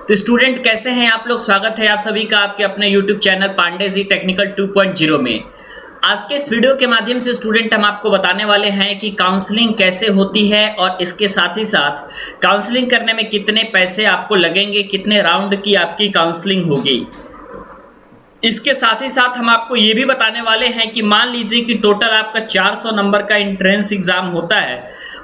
तो स्टूडेंट कैसे हैं आप लोग। स्वागत है आप सभी का आपके अपने YouTube channel Pandey ji technical 2.0 में। आज के इस वीडियो के माध्यम से स्टूडेंट हम आपको बताने वाले हैं कि काउंसलिंग कैसे होती है और इसके साथ ही साथ काउंसलिंग करने में कितने पैसे आपको लगेंगे, कितने राउंड की आपकी काउंसलिंग होगी। इसके साथ ही साथ हम आपको ये भी बताने वाले हैं कि मान लीजिए कि टोटल आपका 400 नंबर का एंट्रेंस एग्जाम होता है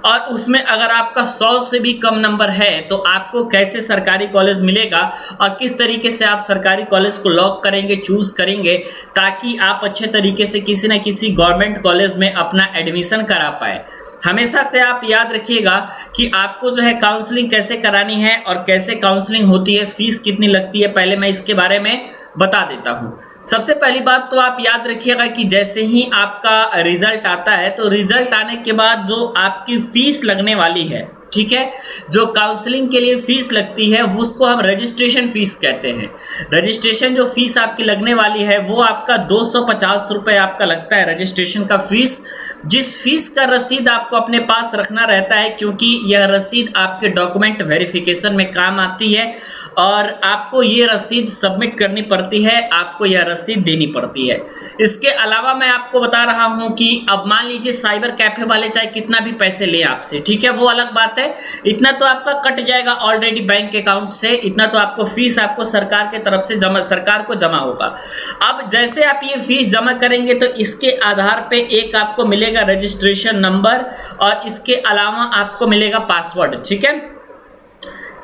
और उसमें अगर आपका 100 से भी कम नंबर है तो आपको कैसे सरकारी कॉलेज मिलेगा और किस तरीके से आप सरकारी कॉलेज को लॉक करेंगे, चूज करेंगे, ताकि आप अच्छे तरीके से किसी न किसी गवर्नमेंट कॉलेज में अपना एडमिशन करा पाए। हमेशा से आप याद रखिएगा कि आपको जो है काउंसलिंग कैसे करानी है और कैसे काउंसलिंग होती है, फीस कितनी लगती है, पहले मैं इसके बारे में बता देता हूं। सबसे पहली बात तो आप याद रखिएगा कि जैसे ही आपका रिजल्ट आता है तो रिजल्ट आने के बाद जो आपकी फीस लगने वाली है, ठीक है, जो काउंसलिंग के लिए फीस लगती है उसको हम रजिस्ट्रेशन फीस कहते हैं। रजिस्ट्रेशन जो फीस आपकी लगने वाली है वो आपका 250 रुपये आपका लगता है रजिस्ट्रेशन का फीस, जिस फीस का रसीद आपको अपने पास रखना रहता है, क्योंकि यह रसीद आपके डॉक्यूमेंट वेरिफिकेशन में काम आती है और आपको ये रसीद सबमिट करनी पड़ती है, आपको यह रसीद देनी पड़ती है। इसके अलावा मैं आपको बता रहा हूं कि अब मान लीजिए साइबर कैफे वाले चाहे कितना भी पैसे लें आपसे, ठीक है, वो अलग बात है, इतना तो आपका कट जाएगा ऑलरेडी बैंक अकाउंट से, इतना तो आपको फीस आपको सरकार के तरफ से सरकार को जमा होगा। अब जैसे आप ये फीस जमा करेंगे तो इसके आधार पे एक आपको मिलेगा रजिस्ट्रेशन नंबर और इसके अलावा आपको मिलेगा पासवर्ड, ठीक है।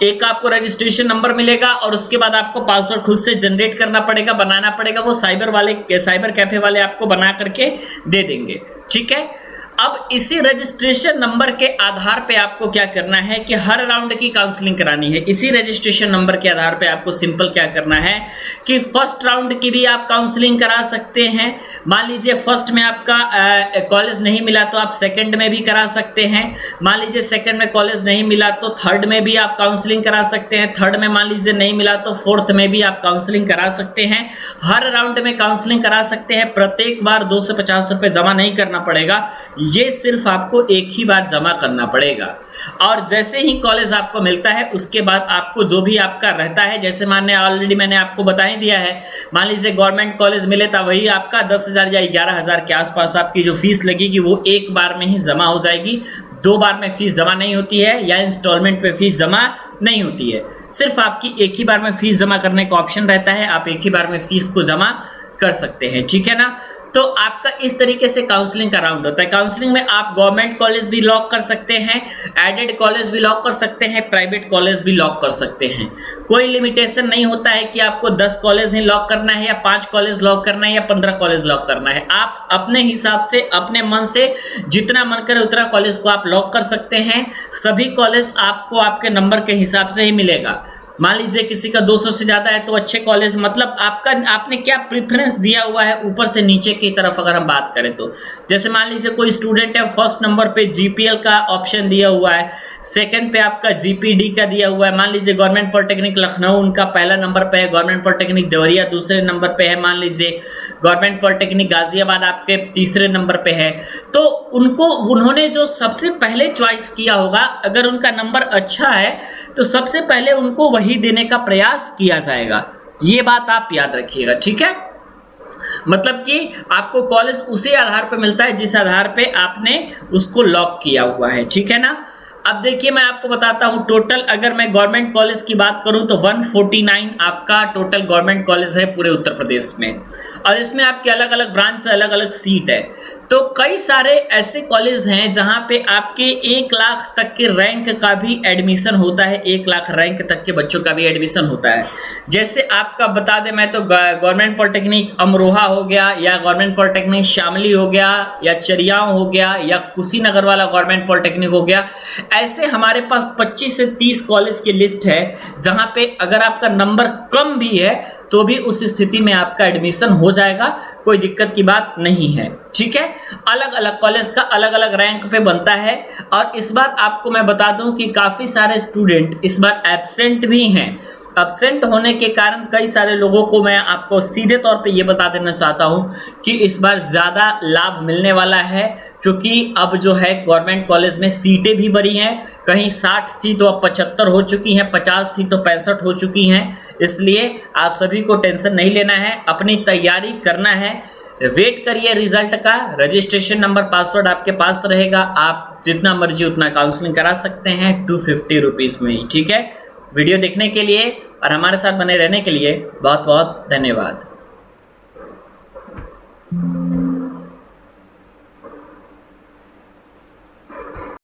एक आपको रजिस्ट्रेशन नंबर मिलेगा और उसके बाद आपको पासवर्ड खुद से जनरेट करना पड़ेगा, बनाना पड़ेगा, वो साइबर कैफे वाले आपको बना करके दे देंगे, ठीक है। अब इसी रजिस्ट्रेशन नंबर के आधार पे आपको क्या करना है कि हर राउंड की काउंसलिंग करानी है। इसी रजिस्ट्रेशन नंबर के आधार पे आपको सिंपल क्या करना है कि फर्स्ट राउंड की भी आप काउंसलिंग करा सकते हैं। मान लीजिए फर्स्ट में आपका कॉलेज नहीं मिला तो आप सेकंड में भी करा सकते हैं। मान लीजिए सेकंड में कॉलेज नहीं मिला तो थर्ड में भी आप काउंसलिंग करा सकते हैं। थर्ड में मान लीजिए नहीं मिला तो फोर्थ में भी आप काउंसलिंग करा सकते हैं। हर राउंड में काउंसलिंग करा सकते हैं। प्रत्येक बार 250 रुपये जमा नहीं करना पड़ेगा, ये सिर्फ आपको एक ही बार जमा करना पड़ेगा। और जैसे ही कॉलेज आपको मिलता है उसके बाद आपको जो भी आपका रहता है, जैसे ऑलरेडी मैंने आपको बता ही दिया है, मान लीजिए गवर्नमेंट कॉलेज मिले तो वही आपका 10,000 या 11,000 के आसपास आपकी जो फीस लगेगी वो एक बार में ही जमा हो जाएगी। 2 बार में फीस जमा नहीं होती है या इंस्टॉलमेंट पे फीस जमा नहीं होती है, सिर्फ आपकी एक ही बार में फीस जमा करने का ऑप्शन रहता है। आप एक ही बार में फीस को जमा कर सकते हैं, ठीक है ना। तो आपका इस तरीके से काउंसलिंग का राउंड होता है। काउंसलिंग में आप गवर्नमेंट कॉलेज भी लॉक कर सकते हैं, एडेड कॉलेज भी लॉक कर सकते हैं, प्राइवेट कॉलेज भी लॉक कर सकते हैं। कोई लिमिटेशन नहीं होता है कि आपको 10 कॉलेज ही लॉक करना है या 5 कॉलेज लॉक करना है या 15 कॉलेज लॉक करना है। आप अपने हिसाब से, अपने मन से जितना मन करे उतना कॉलेज को आप लॉक कर सकते हैं। सभी कॉलेज आपको आपके नंबर के हिसाब से ही मिलेगा। मान लीजिए किसी का 200 से ज्यादा है तो अच्छे कॉलेज, मतलब आपने क्या प्रेफरेंस दिया हुआ है ऊपर से नीचे की तरफ अगर हम बात करें तो, जैसे मान लीजिए कोई स्टूडेंट है फर्स्ट नंबर पे जीपीएल का ऑप्शन दिया हुआ है, सेकंड पे आपका जीपीडी का दिया हुआ है। मान लीजिए गवर्नमेंट पॉलिटेक्निक लखनऊ उनका पहला नंबर पे है, गवर्नमेंट पॉलिटेक्निक देवरिया दूसरे नंबर पे है, मान लीजिए गवर्नमेंट पॉलिटेक्निक गाजियाबाद आपके तीसरे नंबर पे है। तो उन्होंने जो सबसे पहले चॉइस किया होगा, अगर उनका नंबर अच्छा है तो सबसे पहले उनको वही देने का प्रयास किया जाएगा। ये बात आप याद रखिएगा, ठीक है। मतलब कि आपको कॉलेज उसी आधार पर मिलता है जिस आधार पे आपने उसको लॉक किया हुआ है, ठीक है ना। अब देखिए मैं आपको बताता हूं टोटल, अगर मैं गवर्नमेंट कॉलेज की बात करूं तो 149 आपका टोटल गवर्नमेंट कॉलेज है पूरे उत्तर प्रदेश में, और इसमें आपके अलग अलग ब्रांच, अलग अलग सीट है। तो कई सारे ऐसे कॉलेज हैं जहां पे आपके 1 लाख तक के रैंक का भी एडमिशन होता है, 1 लाख रैंक तक के बच्चों का भी एडमिशन होता है। जैसे आपका बता दें मैं तो गवर्नमेंट पॉलिटेक्निक अमरोहा हो गया, या गवर्नमेंट पॉलिटेक्निक शामली हो गया, या चरियाव हो गया, या कुशीनगर वाला गवर्नमेंट पॉलिटेक्निक हो गया, ऐसे हमारे पास 25 से 30 कॉलेज की लिस्ट है जहां पे अगर आपका नंबर कम भी है तो भी उस स्थिति में आपका एडमिशन हो जाएगा, कोई दिक्कत की बात नहीं है, ठीक है। अलग अलग कॉलेज का अलग अलग रैंक पे बनता है। और इस बार आपको मैं बता दूं कि काफी सारे स्टूडेंट इस बार एब्सेंट भी हैं। एब्सेंट होने के कारण कई सारे लोगों को मैं आपको सीधे तौर पे ये बता देना चाहता हूं कि इस बार ज़्यादा लाभ मिलने वाला है, क्योंकि अब जो है गवर्नमेंट कॉलेज में सीटें भी बढ़ी हैं, कहीं 60 थी तो अब 75 हो चुकी हैं, 50 थी तो 65 हो चुकी हैं। इसलिए आप सभी को टेंशन नहीं लेना है, अपनी तैयारी करना है। वेट करिए रिजल्ट का। रजिस्ट्रेशन नंबर पासवर्ड आपके पास रहेगा, आप जितना मर्जी उतना काउंसलिंग करा सकते हैं 250 रुपीज़ में ही। ठीक है, वीडियो देखने के लिए और हमारे साथ बने रहने के लिए बहुत बहुत धन्यवाद।